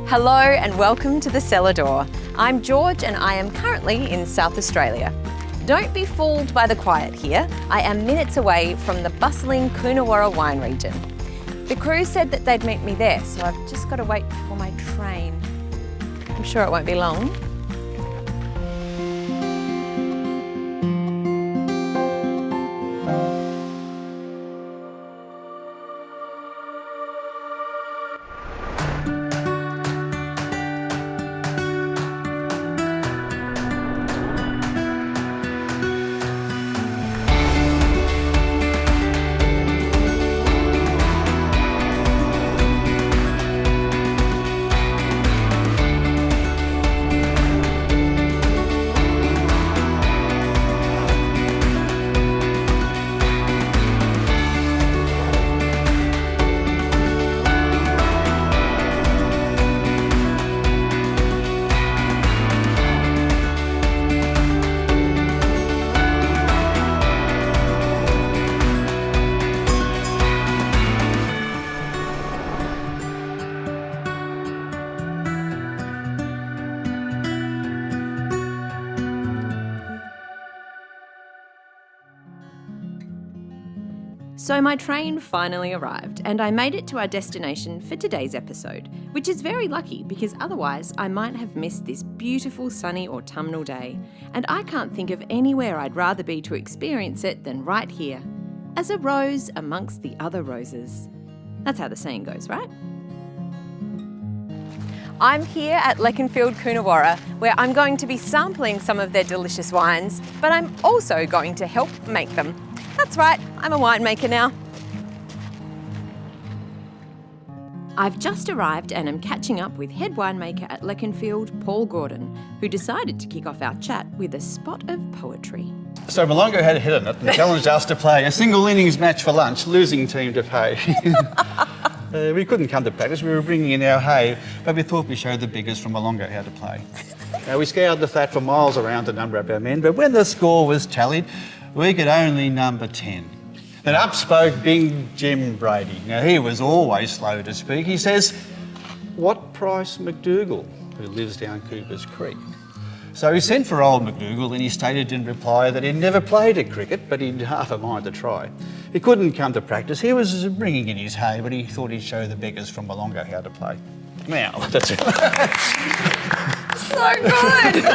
Hello and welcome to the Cellar Door. I'm George and I am currently in South Australia. Don't be fooled by the quiet here. I am minutes away from the bustling Coonawarra wine region. The crew said that they'd meet me there, so I've just got to wait for my train. I'm sure it won't be long. So my train finally arrived and I made it to our destination for today's episode, which is very lucky because otherwise I might have missed this beautiful sunny autumnal day, and I can't think of anywhere I'd rather be to experience it than right here, as a rose amongst the other roses. That's how the saying goes, right? I'm here at Leconfield Coonawarra, where I'm going to be sampling some of their delicious wines, but I'm also going to help make them. That's right, I'm a winemaker now. I've just arrived and am catching up with head winemaker at Leconfield, Paul Gordon, who decided to kick off our chat with a spot of poetry. So Molongo had a hit on it and challenged us to play a single innings match for lunch, losing team to pay. We couldn't come to practice, we were bringing in our hay, but we thought we'd show the biggers from Molongo how to play. We scoured the flat for miles around to number up our men, but when the score was tallied, we could only number 10. Then up spoke Big Jim Brady. Now, he was always slow to speak. He says, "What price McDougall, who lives down Cooper's Creek?" So he sent for old McDougall and he stated in reply that he'd never played at cricket, but he'd half a mind to try. He couldn't come to practice. He was bringing in his hay, but he thought he'd show the beggars from Molongo how to play. Now, that's it. So good!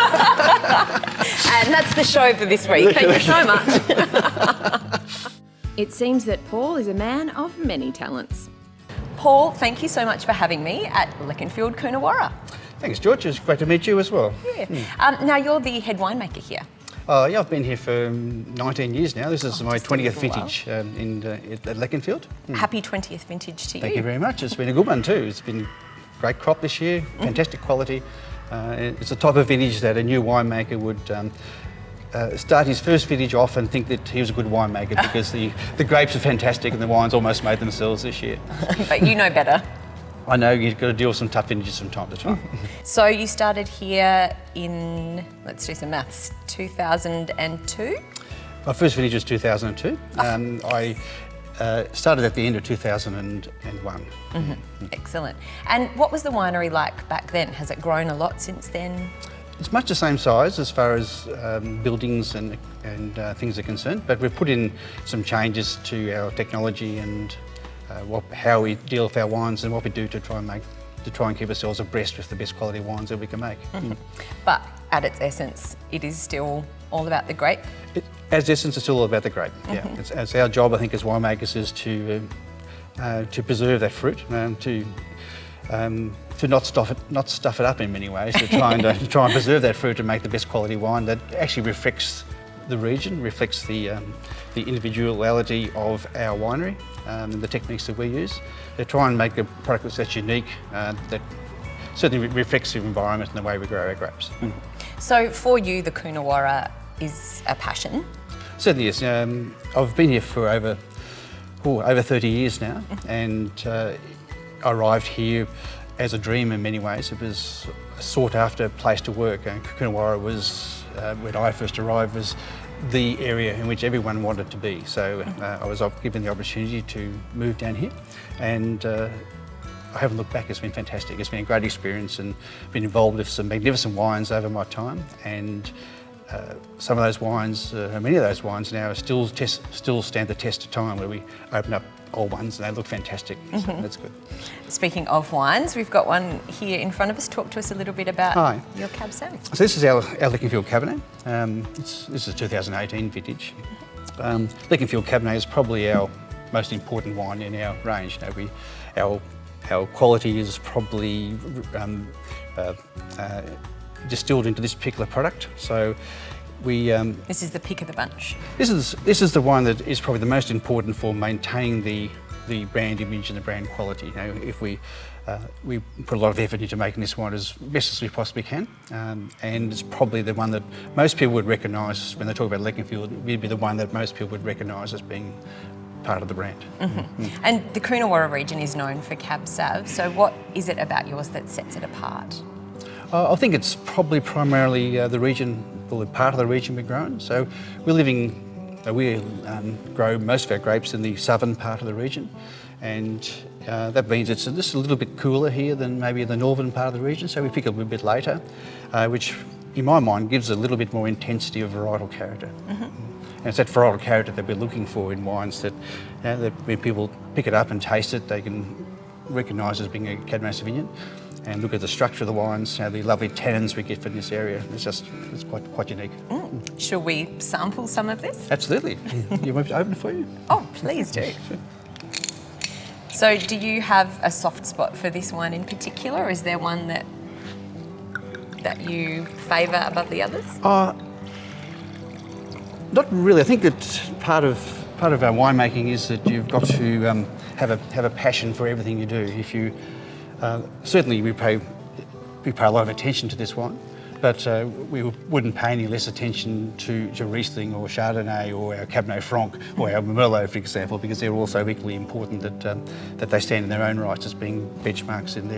And that's the show for this week. Thank you so much. It seems that Paul is a man of many talents. Paul, thank you so much for having me at Leconfield Coonawarra. Thanks, George. It's great to meet you as well. Yeah. Now, you're the head winemaker here. Yeah, I've been here for 19 years now. This is my 20th vintage at Leconfield. Happy 20th vintage to you. Thank you very much. It's been a good one too. It's been a great crop this year, fantastic quality. It's the type of vintage that a new winemaker would start his first vintage off and think that he was a good winemaker because the grapes are fantastic and the wines almost made themselves this year. But you know better. I know you've got to deal with some tough vintages from time to time. So you started here in, let's do some maths, 2002? My first vintage was 2002. I started at the end of 2001. Excellent. And what was the winery like back then? Has it grown a lot since then? It's much the same size as far as buildings and things are concerned, but we've put in some changes to our technology and how we deal with our wines and what we do to try and keep ourselves abreast with the best quality wines that we can make. But at its essence, it is still all about the grape? As essence, it's all about the grape. Yeah, it's our job, I think, as winemakers, is to preserve that fruit, to not stuff it up in many ways, to try and preserve that fruit and make the best quality wine that actually reflects the region, reflects the individuality of our winery and the techniques that we use. They try and make a product that's unique, that certainly reflects the environment and the way we grow our grapes. So for you, the Coonawarra is a passion? Certainly is. I've been here for over 30 years now, and I arrived here as a dream in many ways. It was a sought after place to work. Coonawarra was, when I first arrived, was the area in which everyone wanted to be. So I was given the opportunity to move down here, and I haven't looked back. It's been fantastic. It's been a great experience and been involved with some magnificent wines over my time. And some of those wines, many of those wines now still stand the test of time, where we open up old ones and they look fantastic. So that's good. Speaking of wines, we've got one here in front of us. Talk to us a little bit about your Cab Sav. So this is our Leconfield Cabernet. This is 2018 vintage. Leconfield Cabernet is probably our most important wine in our range. You know, our quality is probably distilled into this particular product. So this is the pick of the bunch. This is the one that is probably the most important for maintaining the brand image and the brand quality. You know, if we put a lot of effort into making this wine as best as we possibly can, and it's probably the one that most people would recognise when they talk about Leconfield. It'd be the one that most people would recognise as being part of the brand. And the Coonawarra region is known for Cab Sav, so what is it about yours that sets it apart? I think it's probably primarily the region, well, part of the region we're growing. So we grow most of our grapes in the southern part of the region, and that means it's just a little bit cooler here than maybe the northern part of the region, so we pick up a bit later, which in my mind gives a little bit more intensity of varietal character. And it's that varietal character that we're looking for in wines, that when people pick it up and taste it, they can recognise as being a Cabernet Sauvignon, and look at the structure of the wines, the lovely tannins we get from this area. It's quite unique. Shall we sample some of this? Absolutely. You want me to open it for you? Oh, please do. So do you have a soft spot for this wine in particular, or is there one that you favour above the others? Not really. I think that part of our winemaking is that you've got to have a passion for everything you do. If you certainly we pay a lot of attention to this wine, but we wouldn't pay any less attention to Riesling or Chardonnay or our Cabernet Franc or our Merlot, for example, because they're also equally important that they stand in their own rights as being benchmarks in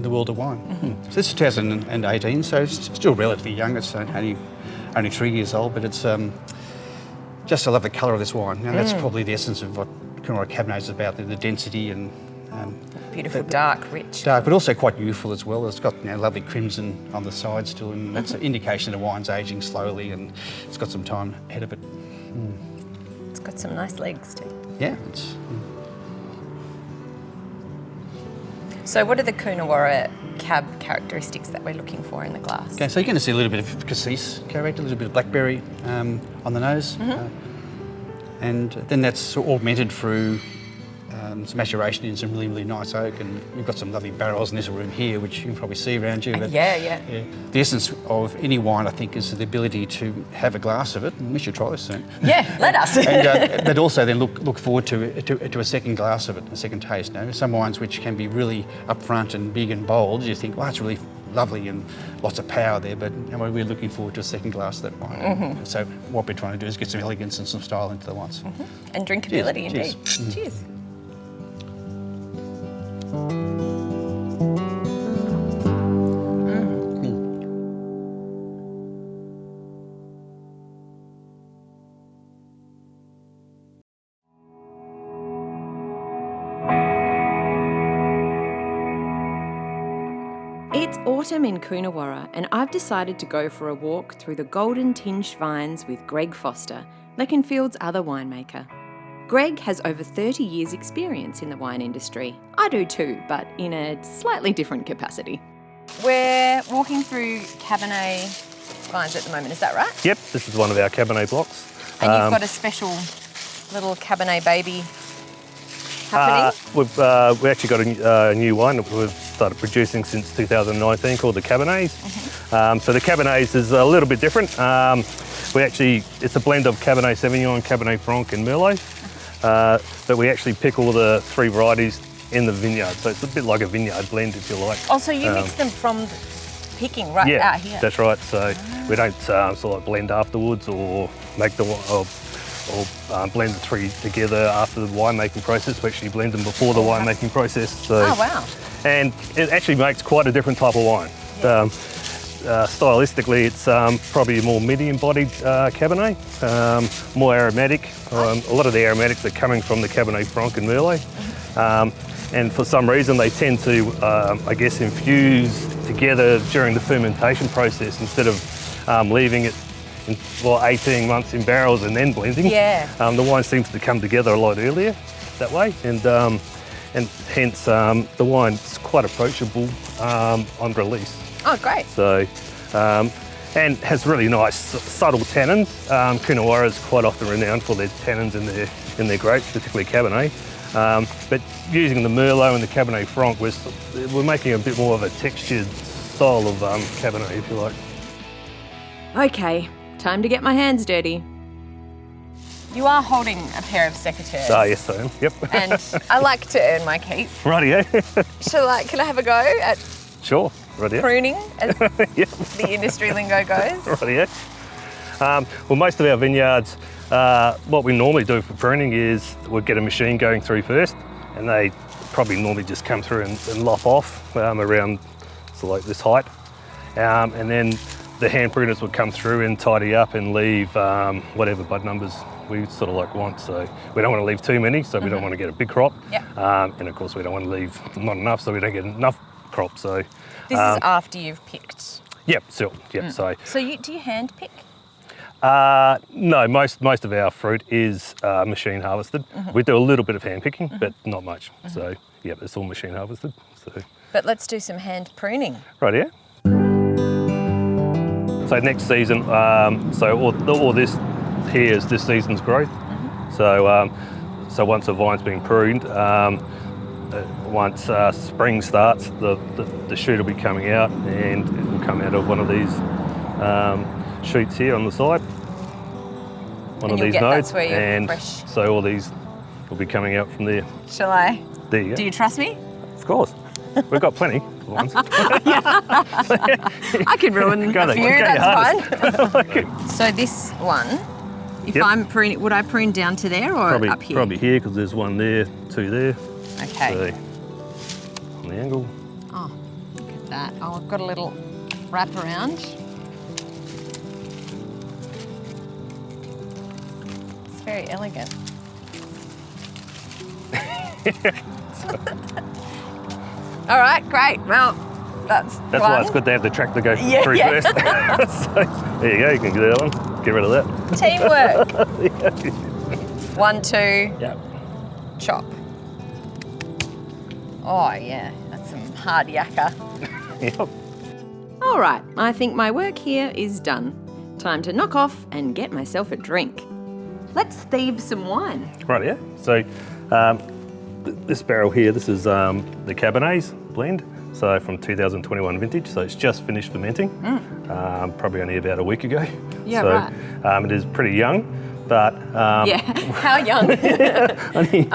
the world of wine. So this is 2018, so it's still relatively young. It's only 3 years old, but it's just I love the colour of this wine. Now that's probably the essence of what Kunawara Cabernet is about, the density and beautiful, dark, rich. Dark, but also quite youthful as well. It's got lovely crimson on the side still, and that's an indication the wine's ageing slowly, and it's got some time ahead of it. It's got some nice legs too. Yeah. So what are the Kunawara Cab characteristics that we're looking for in the glass? Okay, so you're going to see a little bit of cassis character, a little bit of blackberry on the nose, and then that's augmented through some maturation in some really, really nice oak, and we've got some lovely barrels in this room here, which you can probably see around you. But, yeah. The essence of any wine, I think, is the ability to have a glass of it, and we should try this soon. Yeah, let us. But also then look forward to a second glass of it, a second taste. You know? Some wines which can be really upfront and big and bold, you think, well, it's really lovely and lots of power there, but we're looking forward to a second glass of that wine. So what we're trying to do is get some elegance and some style into the wines. And drinkability, indeed. Cheers. Cheers. It's autumn in Coonawarra, and I've decided to go for a walk through the golden tinged vines with Greg Foster, Leconfield's other winemaker. Greg has over 30 years' experience in the wine industry. I do too, but in a slightly different capacity. We're walking through Cabernet vines at the moment, is that right? Yep, this is one of our Cabernet blocks. And you've got a special little Cabernet baby happening? We've actually got a new wine that we've started producing since 2019 called the Cabernets. So the Cabernets is a little bit different. It's a blend of Cabernet Sauvignon, Cabernet Franc and Merlot. But we actually pick all the three varieties in the vineyard. So it's a bit like a vineyard blend, if you like. Oh, so you mix them from picking out here? Yeah, that's right. So we don't sort of blend afterwards or make the blend the three together after the winemaking process. We actually blend them before the winemaking process. So, oh, wow. And it actually makes quite a different type of wine. Yeah. Stylistically, it's probably a more medium-bodied Cabernet, more aromatic. A lot of the aromatics are coming from the Cabernet Franc and Merlot. and for some reason they tend to, I guess, infuse together during the fermentation process instead of leaving it for 18 months in barrels and then blending. Yeah. The wine seems to come together a lot earlier that way, and hence the wine's quite approachable on release. Oh, great. So, and has really nice subtle tannins. Kunawara is quite often renowned for their tannins in their grapes, particularly Cabernet. But using the Merlot and the Cabernet Franc, we're making a bit more of a textured style of Cabernet, if you like. Okay, time to get my hands dirty. You are holding a pair of secateurs. Ah, yes, I am. Yep. And I like to earn my keep. Rightio. Can I have a go at Sure. Rightio. pruning, as Yep. the industry lingo goes? Rightio. Well, most of our vineyards, what we normally do for pruning is we'll get a machine going through first, and they probably normally just come through and lop off around like this height, and then the hand pruners would come through and tidy up and leave whatever bud numbers we sort of like want. So we don't want to leave too many, so we don't want to get a big crop. Yep. And of course we don't want to leave not enough, so we don't get enough crop. So This is after you've picked. yep, still, yep. So Do you hand pick? no, most of our fruit is machine harvested. We do a little bit of hand picking, but not much. So yeah, it's all machine harvested. So But let's do some hand pruning. right here. So next season, so all this here is this season's growth. So once a vine's been pruned, once spring starts, the shoot will be coming out, and it will come out of one of these shoots here on the side, one of these nodes, where your and fresh... so all these will be coming out from there. Shall I? There you go. Do you trust me? Of course, we've got plenty of ones. I could ruin a Go few, there, go that's your fine. So this one, if Yep. I'm pruning, would I prune down to there or up here? Probably here, because there's one there, two there. Okay. So, on the angle. Oh, look at that. Oh, I've got a little wrap around. It's very elegant. All right, great. Well, that's That's one. why it's good to have the tractor go Yeah, through yeah. first. So, there you go, you can do that one. Get rid of that. Teamwork. 1, 2, Yeah. chop. Oh, yeah, that's some hard yakka. Yep. All right, I think my work here is done. Time to knock off and get myself a drink. Let's thieve some wine. Right, yeah. So this barrel here, this is the Cabernet's blend. So from 2021 vintage, so it's just finished fermenting, probably only about a week ago. Yeah, so, right. It is pretty young, but Yeah, how young? only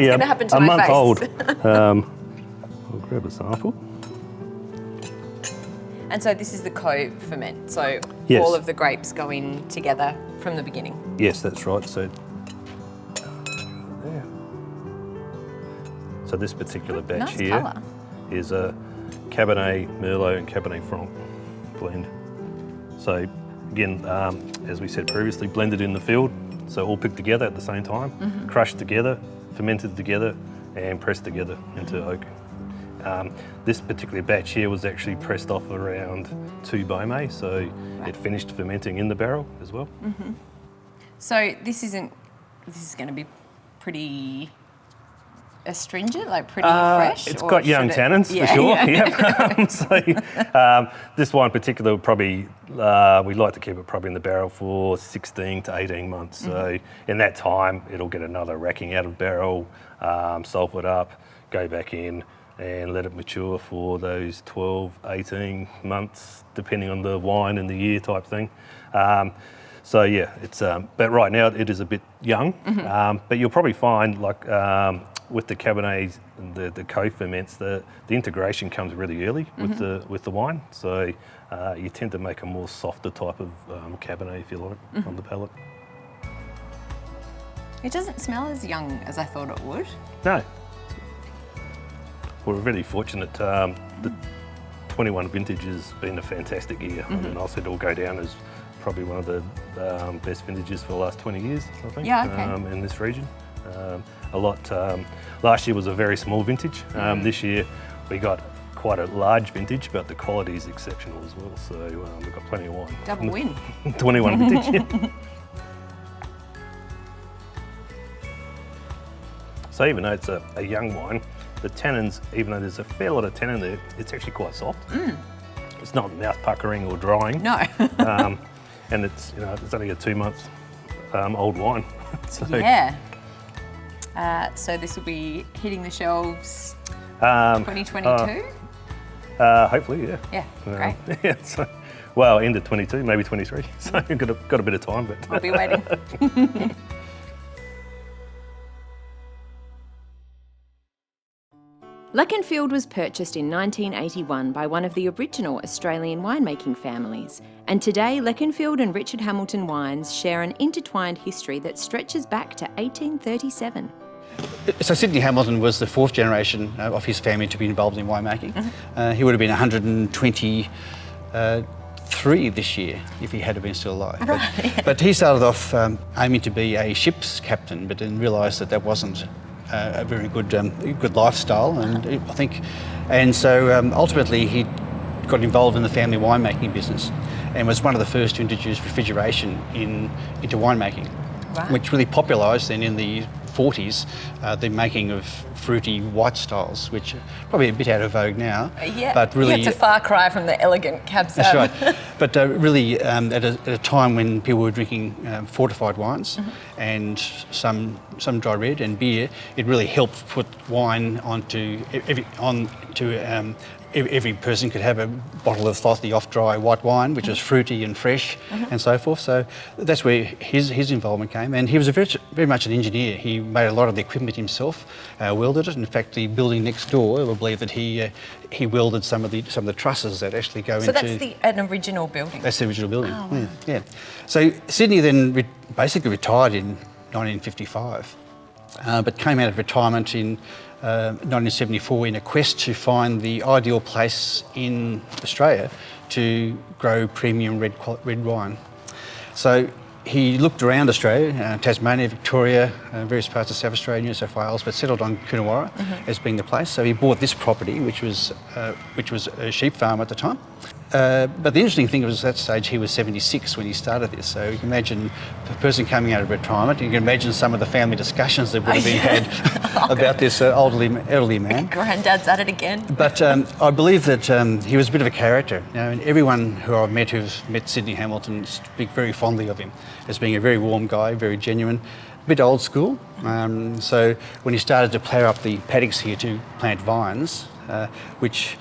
gonna happen to a my month face? old. I'll grab a sample. And so this is the co-ferment, so Yes. all of the grapes go in together from the beginning. Yes, that's right. So, there. So this particular batch Nice here colour. is a Cabernet Merlot and Cabernet Franc blend. So again, as we said previously, blended in the field, so all picked together at the same time, crushed together, fermented together, and pressed together into oak. This particular batch here was actually pressed off around 2 Beaumet, so it finished fermenting in the barrel as well. So this is going to be pretty astringent, like pretty fresh? It's or got young should it- tannins Yeah, for sure. yeah. Yep. So this one in particular would probably we like to keep it probably in the barrel for 16 to 18 months. So in that time, it'll get another racking out of barrel, sulphur it up, go back in, and let it mature for those 12, 18 months, depending on the wine and the year type thing. So yeah, it's but right now it is a bit young. But you'll probably find like with the Cabernets and the co-ferments, the integration comes really early with the wine. So you tend to make a more softer type of Cabernet, if you like, on the palate. It doesn't smell as young as I thought it would. No. We're really fortunate. The 21 vintage has been a fantastic year. I mean, I said it'll go down as probably one of the best vintages for the last 20 years, I think, Yeah, okay. in this region. a lot. Last year was a very small vintage. This year we got quite a large vintage, but the quality is exceptional as well. So we've got plenty of wine. Double win. 21 vintage. Yeah. So even though it's a young wine, the tannins, even though there's a fair lot of tannin there, it's actually quite soft. It's not mouth puckering or drying. No. And it's it's only a 2 month old wine. So, yeah. So this will be hitting the shelves 2022? Hopefully, yeah. Yeah, great. Yeah, so, well, end of 22, maybe 23. So we've got a bit of time, but I'll be waiting. Leconfield was purchased in 1981 by one of the original Australian winemaking families, and today Leconfield and Richard Hamilton Wines share an intertwined history that stretches back to 1837. So Sidney Hamilton was the fourth generation of his family to be involved in winemaking. He would have been 123 this year if he had been still alive. But he started off aiming to be a ship's captain, but then realised that wasn't a very good lifestyle, and so ultimately he got involved in the family winemaking business, and was one of the first to introduce refrigeration into winemaking, which really popularised then in the 40s the making of fruity white styles, which are probably a bit out of vogue now. But really, it's a far cry from the elegant cab sauv. That's right. But really, at a time when people were drinking fortified wines and some dry red and beer, it really helped put wine onto every person could have a bottle of slightly off-dry white wine, which is fruity and fresh and so forth. So that's where his involvement came. And he was very much an engineer. He made a lot of the equipment himself, welded it. In fact, the building next door, I believe that he welded some of the trusses that actually go into... So that's an original building? That's the original building, oh, wow. Yeah. So Sydney then basically retired in 1955, but came out of retirement in 1974 in a quest to find the ideal place in Australia to grow premium red wine. So he looked around Australia, Tasmania, Victoria, various parts of South Australia, New South Wales, but settled on Coonawarra as being the place. So he bought this property, which was a sheep farm at the time. But the interesting thing was, at that stage, he was 76 when he started this. So you can imagine a person coming out of retirement. You can imagine some of the family discussions that would have been had about this elderly man. Granddad's at it again. But I believe that he was a bit of a character. And everyone who I've met who's met Sidney Hamilton speak very fondly of him as being a very warm guy, very genuine, a bit old school. So when he started to plough up the paddocks here to plant vines, which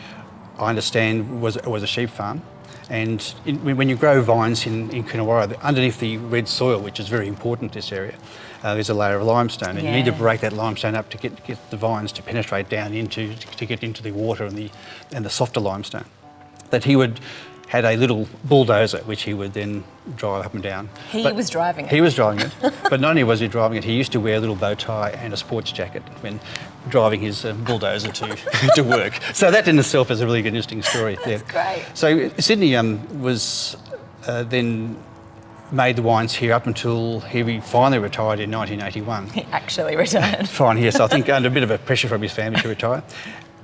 I understand was a sheep farm, and when you grow vines in Kunawara, underneath the red soil, which is very important in this area, there's a layer of limestone, and you need to break that limestone up to get the vines to penetrate down to get into the water and the softer limestone. That he had a little bulldozer which he would then drive up and down. He was driving it. He was driving it, but not only was he driving it, he used to wear a little bow tie and a sports jacket when driving his bulldozer to work. So that in itself is a really good, interesting story. That's great. So Sydney was then made the wines here up until he finally retired in 1981. He actually retired. Fine, yes, I think under a bit of a pressure from his family to retire.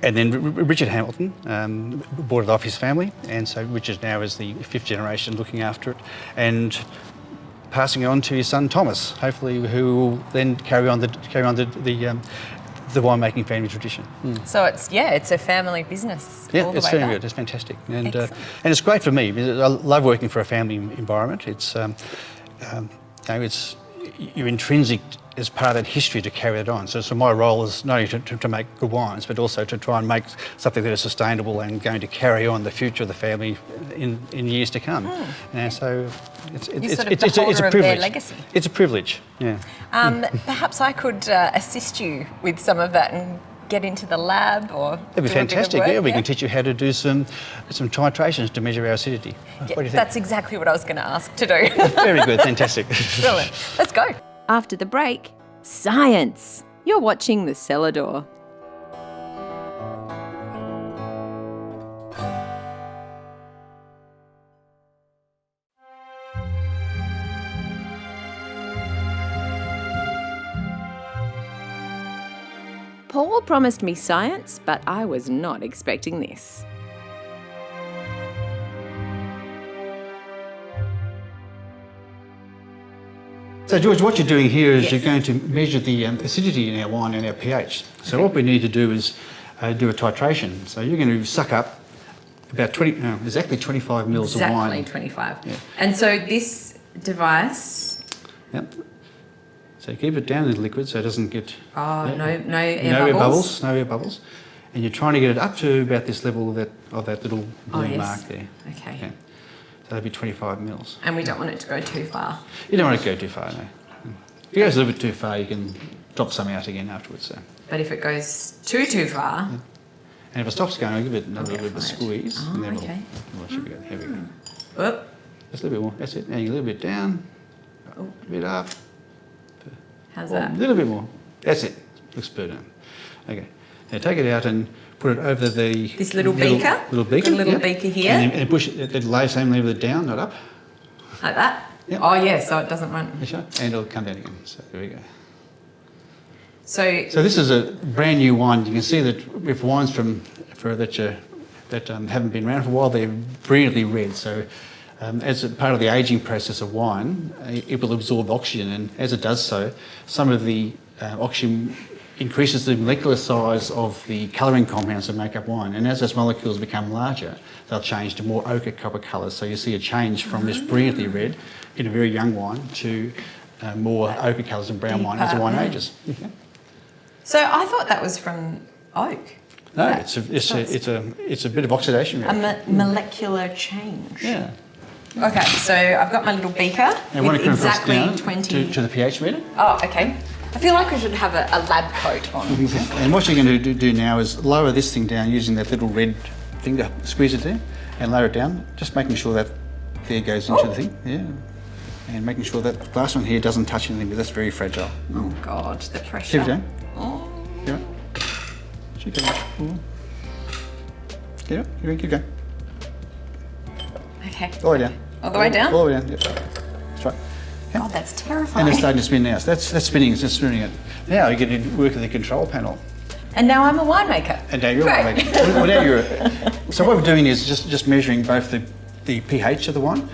And then Richard Hamilton bought it off his family, and so Richard now is the fifth generation looking after it and passing it on to his son Thomas, hopefully, who will then carry on the winemaking family tradition. So it's a family business. Yeah, all the it's way very back. good. It's fantastic, and it's great for me because I love working for a family environment. It's it's you're intrinsic as part of that history to carry it on. So my role is not only to make good wines, but also to try and make something that is sustainable and going to carry on the future of the family in years to come. And so it's a privilege. Of their legacy. It's a privilege. Yeah. Perhaps I could assist you with some of that and get into the lab, or that'd be fantastic. We can teach you how to do some titrations to measure our acidity. What do you think? That's exactly what I was going to ask to do. Very good, fantastic. Brilliant. Let's go. After the break, science. You're watching The Cellar Door. Paul promised me science, but I was not expecting this. So George, what you're doing here is Yes. you're going to measure the acidity in our wine and our pH. So what we need to do is do a titration. So you're going to suck up about exactly 25 mils of wine. Exactly 25. Yeah. And so this device... Yep. So keep it down in the liquid so it doesn't get... Oh, yeah, no air bubbles? No air bubbles. And you're trying to get it up to about this level of that little blue mark there. Okay. So that'd be 25 mils. And we don't want it to go too far. You don't want it to go too far, no. If it goes a little bit too far, you can drop some out again afterwards. So. But if it goes too far... Yeah. And if it stops going, I'll give it another little bit of squeeze. Oh, and then okay. Here we go. Whoop. Just a little bit more. That's it. And a little bit down. A bit up. How's A that? little bit more. That's it. Looks better. Okay. Now take it out and put it over the... This little beaker? Little beaker. The little beaker here? And push it, the same level down, not up. Like that? Yep. Oh, yeah, so it doesn't run. That's right. And it'll come down again. So there we go. So this is a brand new wine. You can see that if wines that haven't been around for a while, they're brilliantly red. So as a part of the aging process of wine, it will absorb oxygen, and as it does so, some of the oxygen increases the molecular size of the colouring compounds that make up wine. And as those molecules become larger, they'll change to more ochre copper colours. So you see a change from this brilliantly red in a very young wine to more ochre colours and brown wine as the wine ages. Okay. So I thought that was from oak. No, it's a bit of oxidation. A molecular change. Yeah. Okay, so I've got my little beaker And when with it comes exactly down 20... to the pH meter. Oh, okay. I feel like I should have a lab coat on. And what you're going to do now is lower this thing down using that little red thing to squeeze it there and lower it down, just making sure that there goes into the thing. Yeah. And making sure that the last one here doesn't touch anything, because that's very fragile. Oh, God, the pressure. Keep it down. Oh. Keep it. Keep it. Keep going. Okay. All the way down. All the way down? All the way down, yep. That's right. God, that's terrifying. And it's starting to spin now. So that's spinning, it's just spinning it. Now you get to work with the control panel. And now I'm a winemaker. And now you're Great. a winemaker. Well, now you're so what we're doing is just measuring both the pH of the wine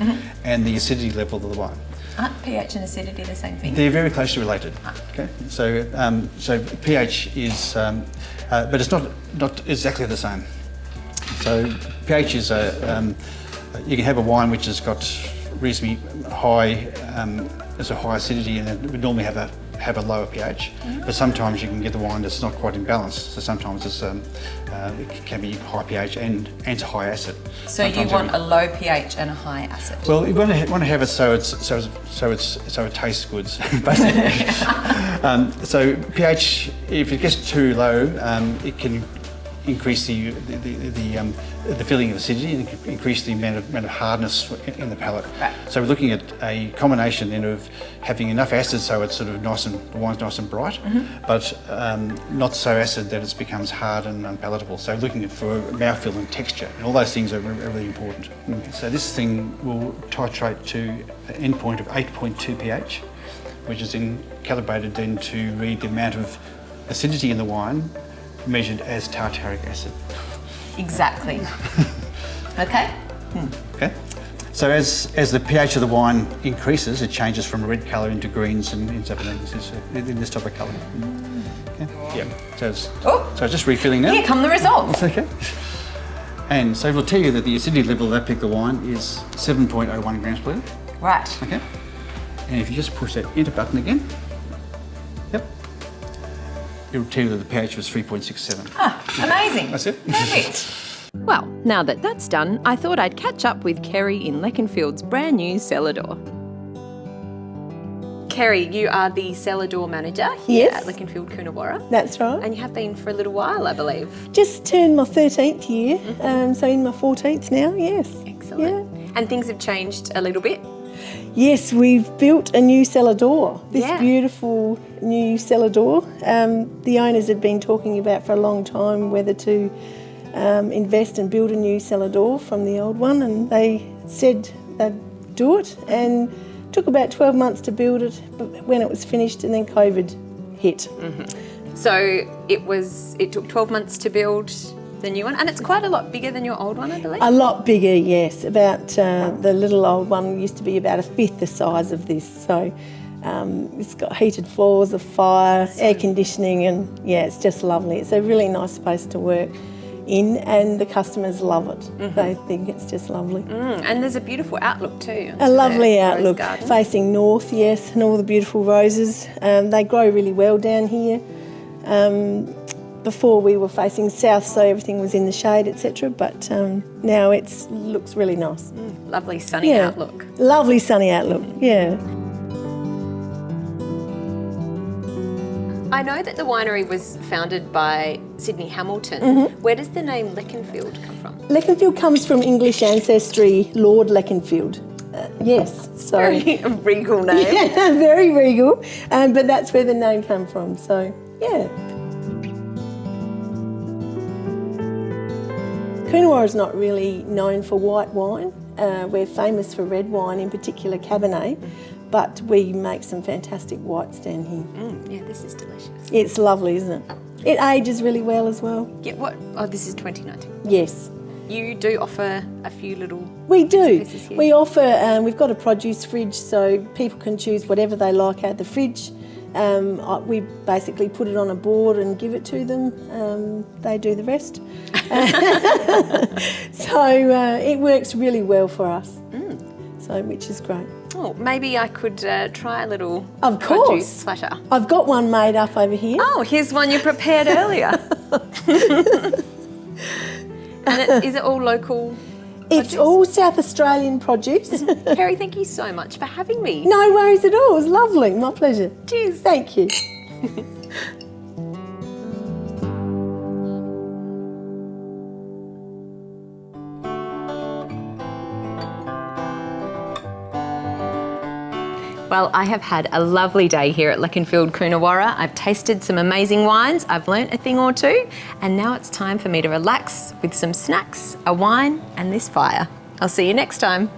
and the acidity level of the wine. Aren't pH and acidity the same thing? They're very closely related. Okay, so pH is, but it's not exactly the same. So pH is you can have a wine which has got reasonably high, it's a high acidity, and it would normally have a lower pH. But sometimes you can get the wine that's not quite in balance. So sometimes it can be high pH and high acid. So Sometimes you want a low pH and a high acid? Well, you want to have it so it tastes good, basically. So pH, if it gets too low, it can increase the feeling of acidity and increase the amount of hardness in the palate. Right. So we're looking at a combination then of having enough acid so it's sort of the wine's nice and bright, but not so acid that it becomes hard and unpalatable. So looking for mouthfeel and texture, and all those things are really important. So this thing will titrate to an endpoint of 8.2 pH, which is then calibrated then to read the amount of acidity in the wine measured as tartaric acid. Exactly. Okay. Okay. So as the pH of the wine increases, it changes from a red colour into greens and ends up in this type of colour. Okay. Yeah. So it's just refilling now. Here come the results. Okay. And so we'll tell you that the acidity level of that particular wine is 7.01 grams per litre. Right. Okay. And if you just push that enter button again, yep, it'll tell you that the pH was 3.67. Ah, amazing. That's it. Perfect. Well, now that that's done, I thought I'd catch up with Kerrie in Leconfield's brand new Cellar Door. Kerrie, you are the Cellar Door manager here Yes. at Leconfield Kunawara. That's right. And you have been for a little while, I believe. Just turned my 13th year, so in my 14th now, yes. Excellent. And things have changed a little bit. Yes, we've built a new cellar door, this Yeah. beautiful new cellar door. The owners had been talking about for a long time whether to invest and build a new cellar door from the old one, and they said they'd do it, and took about 12 months to build it when it was finished, and then COVID hit. So it took 12 months to build the new one, and it's quite a lot bigger than your old one, I believe. A lot bigger, yes. About the little old one used to be about a fifth the size of this. So it's got heated floors, a fire, air conditioning, and yeah, it's just lovely. It's a really nice space to work in, and the customers love it. They think it's just lovely. And there's a beautiful outlook too. A lovely the rose outlook, garden. facing north, yes, and all the beautiful roses. They grow really well down here. Before we were facing south, so everything was in the shade, etc. But now it looks really nice. Lovely sunny outlook. Lovely sunny outlook, yeah. I know that the winery was founded by Sydney Hamilton. Where does the name Leconfield come from? Leconfield comes from English ancestry, Lord Leconfield. Yes, so Very regal name. yeah, very regal, but that's where the name came from. So yeah. Coonawarra is not really known for white wine. We're famous for red wine, in particular Cabernet, but we make some fantastic whites down here. Yeah, this is delicious. It's lovely, isn't it? It ages really well as well. Yeah, what? Oh, this is 2019. Yes, You do offer a few little we do. pieces here. We offer, we've got a produce fridge so people can choose whatever they like out the fridge. We basically put it on a board and give it to them. They do the rest. So it works really well for us, so which is great. Oh, maybe I could try a little Of produce course. platter. I've got one made up over here. Oh, here's one you prepared earlier. And is it all local? It's produce? all South Australian produce. Kerrie, thank you so much for having me. No worries at all. It was lovely. My pleasure. Cheers. Thank you. Well, I have had a lovely day here at Leconfield Coonawarra. I've tasted some amazing wines, I've learnt a thing or two, and now it's time for me to relax with some snacks, a wine, and this fire. I'll see you next time.